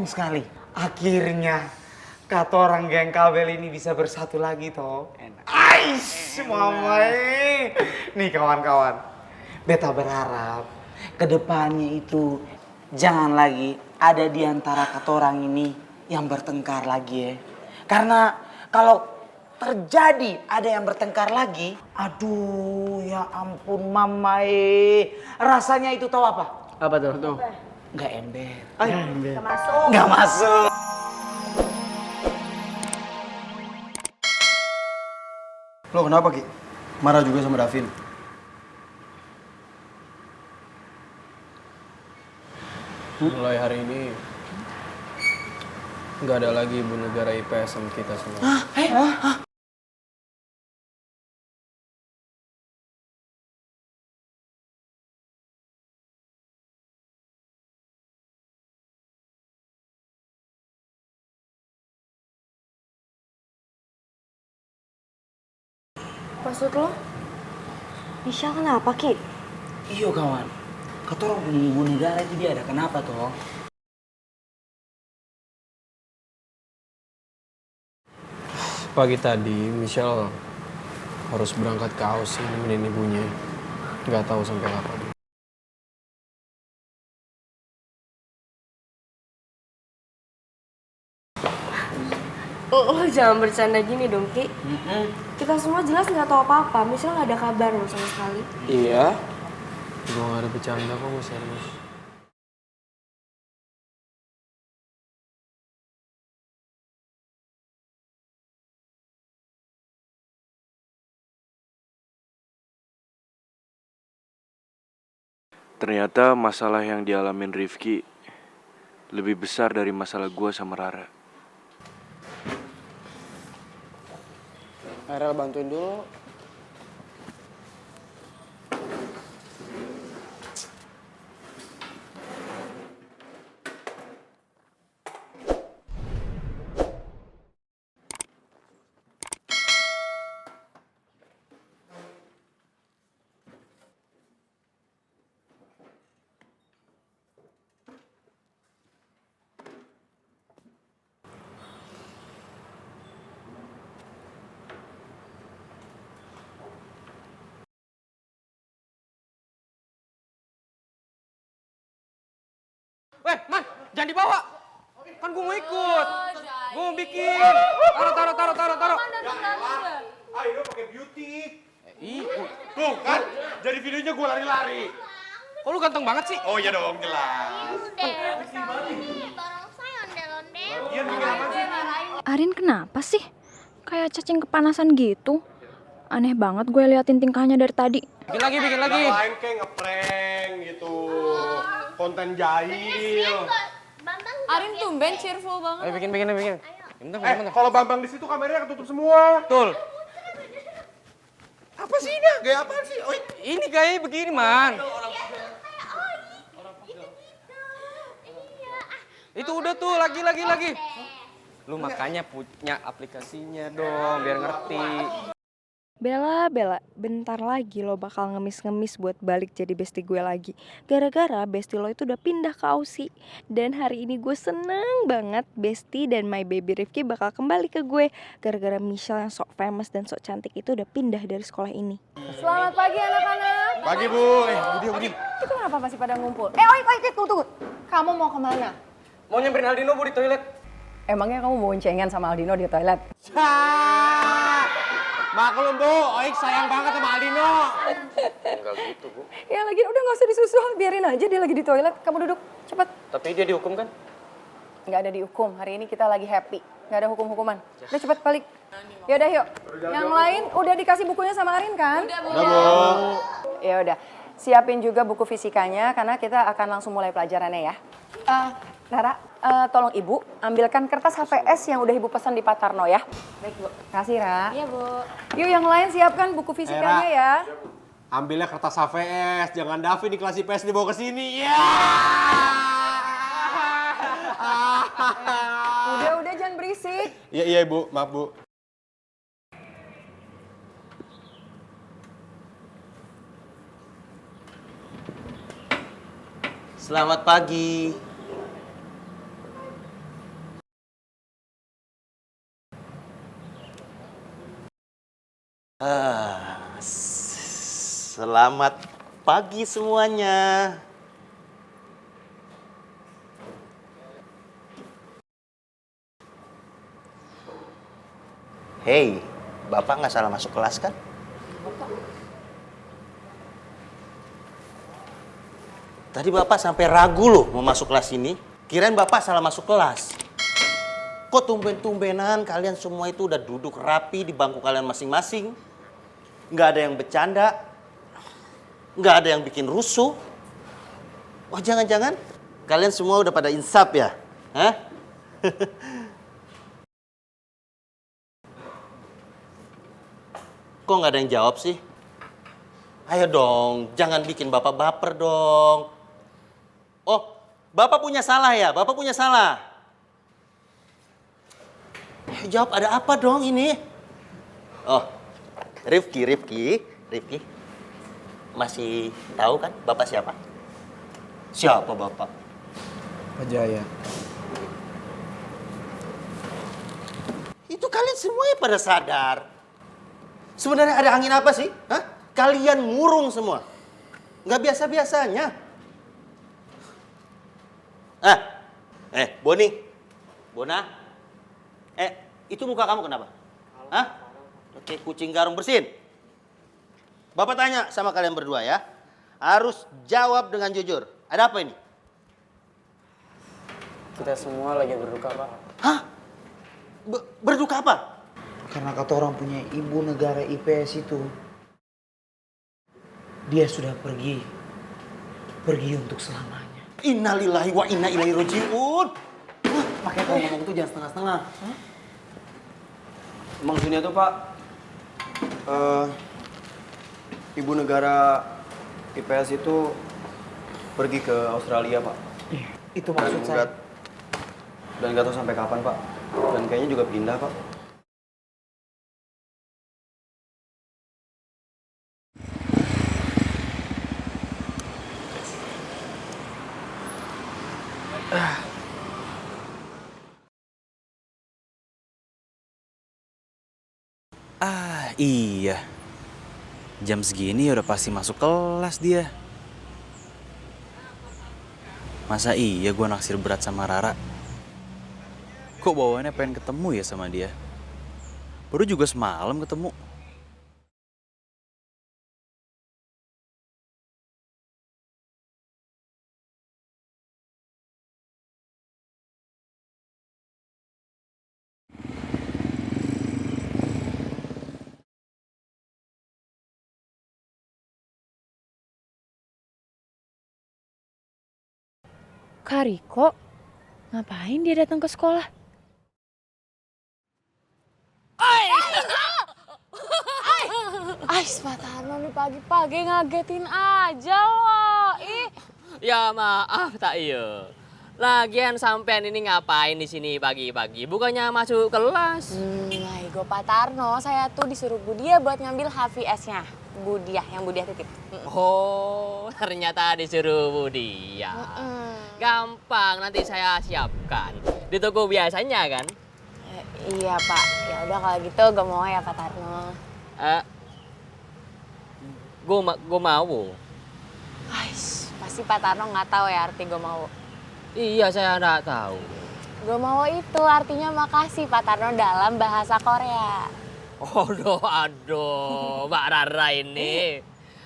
Sekali. Akhirnya kata orang geng kabel ini bisa bersatu lagi toh. Ais, mamai. Nih kawan-kawan, beta berharap kedepannya itu jangan lagi ada di antara kata orang ini yang bertengkar lagi ya. Karena kalau terjadi ada yang bertengkar lagi, aduh ya ampun mamai. Rasanya itu tahu apa? Apa tuh? Nggak ember. Nggak masuk. Nggak masuk. Lo kenapa, Ki? Marah juga sama Davin? Mulai hari ini nggak ada lagi ibu negara IPS sama kita semua. Maksud lo? Michelle kenapa, Ki? Iyo kawan, kata orang punya ibu negara itu dia ada kenapa toh? Pagi tadi Michelle harus berangkat ke Aussie nemenin ibunya. Nggak tahu sampai kapan. Lo jangan bercanda gini dong, Ki. Kita semua jelas nggak tahu apa-apa. Michelle nggak ada kabar loh sama sekali. Iya. Gue nggak ada bercanda kok, gue serius. Ternyata masalah yang dialamin Rifki lebih besar dari masalah gue sama Rara. Akhirnya bantuin dulu. Weh, Man, jangan dibawa. Kan gue mau ikut. Gue mau bikin. Taruh. Ayo pakai beauty. Ikut. Tuh kan, jadi videonya gue lari-lari. Kok lu ganteng banget sih? Oh iya dong, jelas. Ian bikin apa sih? Arin kenapa sih? Kayak cacing kepanasan gitu. Aneh banget gue liatin tingkahnya dari tadi. Bikin lagi. Yang lain kayak ngeprank gitu. Konten jahil. Arin tumben cheerful banget. Ayo bikin. Bentar. Kalau Bambang di situ kameranya ketutup semua. Betul. Apa sih ini? Gaya apaan sih? Oi. Ini kayak begini, Man. Itu udah tuh, lagi. Lu makanya punya aplikasinya dong, biar ngerti. Bella, bentar lagi lo bakal ngemis-ngemis buat balik jadi bestie gue lagi. Gara-gara bestie lo itu udah pindah ke Aussie. Dan hari ini gue seneng banget bestie dan my baby Rifki bakal kembali ke gue. Gara-gara Michelle yang sok famous dan sok cantik itu udah pindah dari sekolah ini. Selamat pagi anak-anak. Pagi, Bu. Budi. Itu kenapa masih pada ngumpul? Oi, tunggu. Kamu mau kemana? Mau nyamperin Aldino, Bu, di toilet. Emangnya kamu mau boncengan sama Aldino di toilet? Maklum, Bu. Oik sayang banget sama Aldino. Enggak gitu, Bu. Ya lagi udah nggak usah disusul, biarin aja dia lagi di toilet. Kamu duduk, cepet. Tapi dia dihukum kan? Nggak ada dihukum, hari ini kita lagi happy. Nggak ada hukum-hukuman. Udah cepet balik. Yaudah yuk. Yang lain udah dikasih bukunya sama Arin kan? Udah, Bu. Ya udah. Siapin juga buku fisikanya karena kita akan langsung mulai pelajarannya ya. Rara, tolong Ibu ambilkan kertas HVS yang udah Ibu pesan di Pak Tarno ya. Baik, Bu. Kasih, Ra. Iya, Bu. Yuk yang lain siapkan buku fisikanya ya. Ambilnya kertas HVS, jangan Davin di kelas IPS dibawa ke sini. Ya. Udah jangan berisik. Iya, Ibu. Maaf, Bu. Selamat pagi. Selamat pagi semuanya. Hei, Bapak nggak salah masuk kelas kan? Tadi Bapak sampai ragu loh mau masuk kelas ini. Kirain Bapak salah masuk kelas. Kok tumben-tumbenan kalian semua itu udah duduk rapi di bangku kalian masing-masing. Nggak ada yang bercanda. Nggak ada yang bikin rusuh. Wah, jangan-jangan kalian semua udah pada insaf ya? Hah? Kok nggak ada yang jawab sih? Ayo dong, jangan bikin Bapak baper dong. Oh, Bapak punya salah ya? Bapak punya salah. Ayo jawab, ada apa dong ini? Oh, Rifki. Masih tahu kan Bapak siapa? Siapa Bapak? Pak Jaya. Itu kalian semuanya pada sadar. Sebenarnya ada angin apa sih? Hah? Kalian murung semua. Nggak biasa-biasanya. Boni. Bona. Itu muka kamu kenapa? Hah? Oke, kucing garung bersin. Bapak tanya sama kalian berdua ya. Harus jawab dengan jujur. Ada apa ini? Kita semua lagi berduka, Pak. Hah? Berduka apa? Karena kata orang punya ibu negara IPS itu, dia sudah pergi untuk selamanya. Innalillahi wa inna ilaihi raji'un. Makanya kalau ngomong tuh jangan setengah-setengah. Maksudnya tuh Pak, ibu negara IPS itu pergi ke Australia Pak. Itu maksud saya. Dan nggak tahu sampai kapan Pak. Dan kayaknya juga pindah Pak. Iya. Jam segini udah pasti masuk kelas dia. Masa iya gue naksir berat sama Rara? Kok bawaannya pengen ketemu ya sama dia? Baru juga semalam ketemu. Kak Riko, ngapain dia datang ke sekolah? Ais, Pak Tarno nih pagi-pagi ngagetin aja loh. Ih. Ya maaf tak iya. Lagian sampean ini ngapain di sini pagi-pagi? Bukannya masuk kelas? Gue Pak Tarno, saya tuh disuruh Budia buat ngambil HVS-nya. Budia, yang Budia titip. Oh, ternyata disuruh Budia. Gampang, nanti saya siapkan. Di toko biasanya kan? Iya Pak, ya udah kalau gitu gue mau ya Pak Tarno. Gue mau. Ais, pasti Pak Tarno nggak tahu ya arti gue mau. Iya, saya nggak tahu. Gue mau itu artinya makasih Pak Tarno dalam bahasa Korea. Aduh, Mbak Rara ini.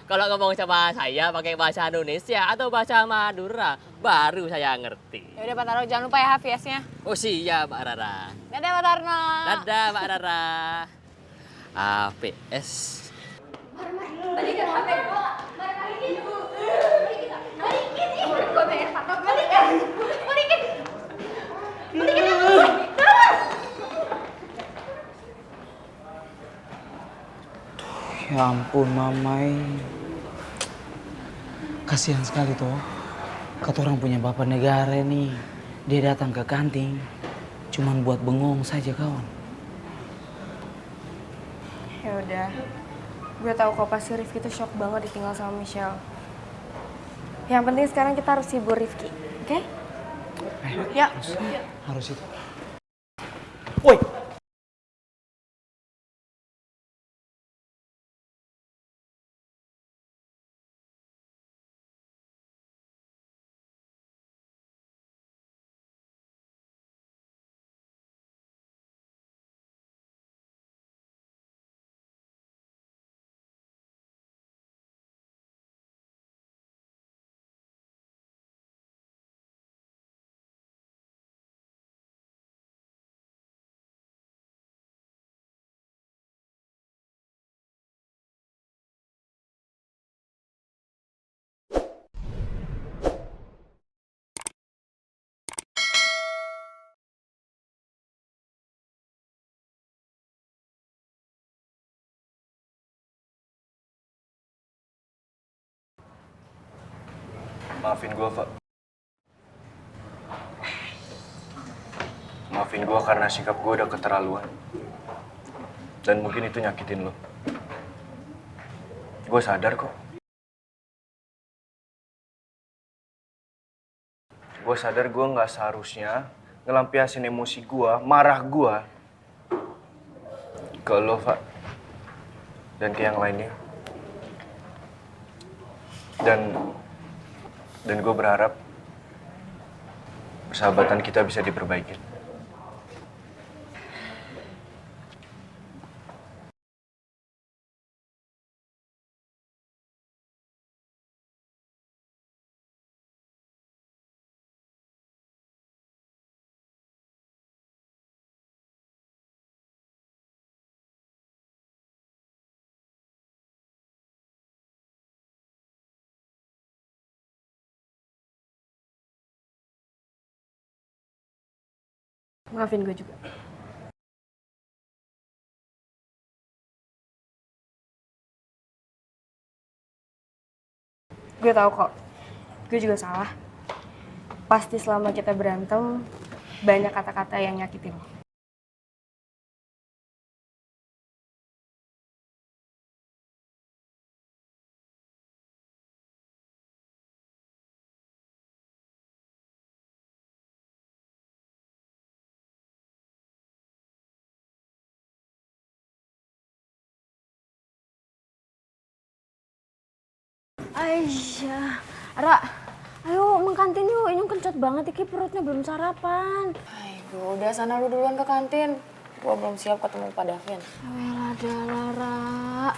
Kalau ngomong sama saya pakai bahasa Indonesia atau bahasa Madura, baru saya ngerti. Ya udah Pak Tarno, jangan lupa ya HVS-nya. Oh siap, Mbak Rara. Dadah Pak Tarno. Dadah, Mbak Rara. HVS. Balikin HP gue. Balikin. Balikin. Gue pengen Pak Tarno. Balikin. Ya ampun, Mamai. Kasihan sekali toh. Kata orang punya bapak negara nih. Dia datang ke kantin cuman buat bengong saja, kawan. Ya udah, gue tahu kok pasti Rifki tuh shock banget ditinggal sama Michelle. Yang penting sekarang kita harus hibur Rifki, oke? Ya. Harus itu. Woi, Maafin gue, Pak. Maafin gue karena sikap gue udah keterlaluan. Dan mungkin itu nyakitin lo. Gue sadar kok. Gue sadar gue nggak seharusnya ngelampiasin emosi gue, marah gue ke lo, Pak. Dan ke yang lainnya. Dan gue berharap persahabatan kita bisa diperbaiki. Maafin gue juga. Gue tahu kok, gue juga salah. Pasti selama kita berantem, banyak kata-kata yang nyakitin lo. Aisyah, Ra, ayo mengkantin yuk, ini kencot banget iki perutnya belum sarapan. Ayo, udah sana lu duluan ke kantin. Gua belum siap ketemu Pak Davin. Adalah, Ra.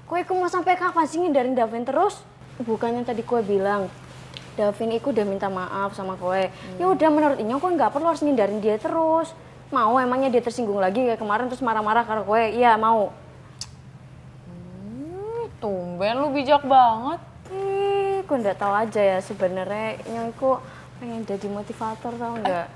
Kue mau sampai kapan sih ngindarin Davin terus? Bukannya tadi kue bilang, Davin iku udah minta maaf sama kue. Ya udah menurut Inyong kue nggak perlu harus ngindarin dia terus. Mau emangnya dia tersinggung lagi kayak kemarin terus marah-marah karena kue? Iya mau. Tumben lu bijak banget. Gue nggak tahu aja ya sebenarnya Inyong iku pengen jadi motivator tau nggak?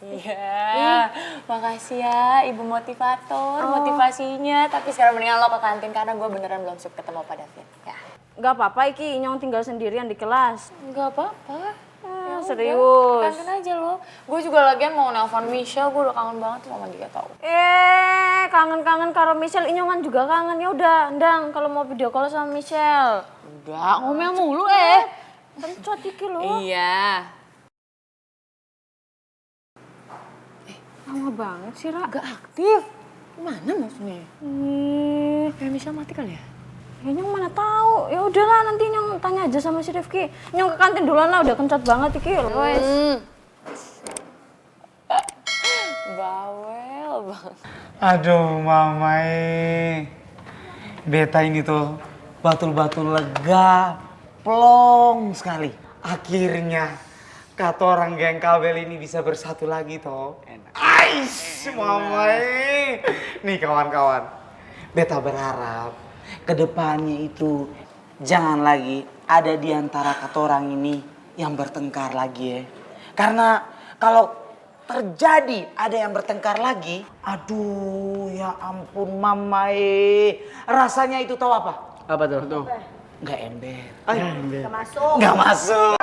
Iya, makasih ya Ibu motivator, motivasinya. Tapi sekarang mendingan lo ke kantin karena gue beneran belum siap ketemu Pak Davin. Ya. Nggak apa-apa iki Inyong tinggal sendirian di kelas. Nggak apa-apa. Ya serius. Udah, kantin aja lo. Gue juga lagian mau nelpon Michelle, gue udah kangen banget sama dia tau. Kangen-kangen karo Michelle, Inyongan juga kangen. Ya udah, ndang kalau mau video call sama Michelle. Udah, ngomel mulu Kencot iki lo. Iya. Lama banget sih, Ra. Gak aktif. Mana maksudnya? Kayak Michelle mati kali ya? Ya Nyong mana tahu. Ya udahlah nanti Nyong tanya aja sama si Rifki. Nyong ke kantin duluan lah, udah kencot banget iki. Bawel banget. Aduh, Mamai. Beta ini tuh batul-batul lega, plong sekali. Akhirnya kata orang geng kabel ini bisa bersatu lagi toh. Ais, Mamai. Nih kawan-kawan, beta berharap kedepannya itu jangan lagi ada di antara kata orang ini yang bertengkar lagi ya. Karena kalau terjadi ada yang bertengkar lagi, aduh ya ampun Mamai. Rasanya itu tahu apa? Apa tuh? Nggak ember. Gak masuk. Nggak masuk.